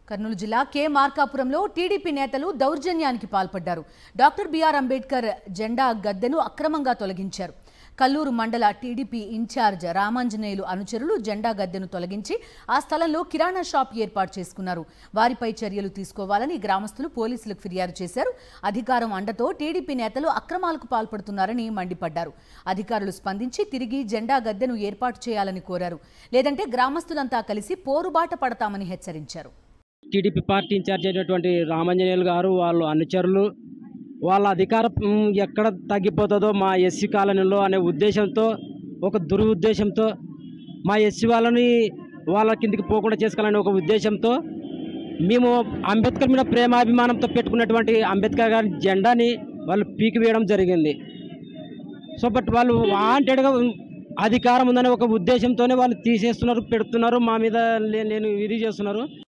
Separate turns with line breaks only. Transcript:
కర్నూలు జిల్లా కే మార్కాపురంలో టీడీపీ నేతలు దౌర్జన్యానికి పాల్పడ్డారు. డాక్టర్ బిఆర్ అంబేద్కర్ జెండా గద్దెను అక్రమంగా తొలగించారు. కల్లూరు మండల టీడీపీ ఇన్ఛార్జ్ రామాంజనేయులు అనుచరులు జెండా గద్దెను తొలగించి ఆ స్థలంలో కిరాణా షాప్ ఏర్పాటు చేసుకున్నారు. వారిపై చర్యలు తీసుకోవాలని గ్రామస్తులు పోలీసులకు ఫిర్యాదు చేశారు. అధికారం అండతో టీడీపీ నేతలు అక్రమాలకు పాల్పడుతున్నారని మండిపడ్డారు. అధికారులు స్పందించి తిరిగి జెండా గద్దెను ఏర్పాటు చేయాలని కోరారు. లేదంటే గ్రామస్తులంతా కలిసి పోరుబాట పడతామని హెచ్చరించారు.
టీడీపీ పార్టీ ఇన్ఛార్జ్ అయినటువంటి రామాంజనేయులు గారు వాళ్ళ అనుచరులు వాళ్ళ అధికారం ఎక్కడ తగ్గిపోతుందో మా ఎస్సీ కాలనీలో అనే ఉద్దేశంతో ఒక దురుద్దేశంతో మా ఎస్సీ వాళ్ళ కిందికి పోకుండా చేసుకోవాలనే ఒక ఉద్దేశంతో మేము అంబేద్కర్ మీద ప్రేమాభిమానంతో పెట్టుకున్నటువంటి అంబేద్కర్ గారి జెండాని వాళ్ళు పీకి వేయడం జరిగింది. సో బట్ వాళ్ళు వాంటెడ్గా అధికారం ఉందనే ఒక ఉద్దేశంతోనే వాళ్ళు తీసేస్తున్నారు, పెడుతున్నారు, మా మీద నేను ఇది చేస్తున్నారు.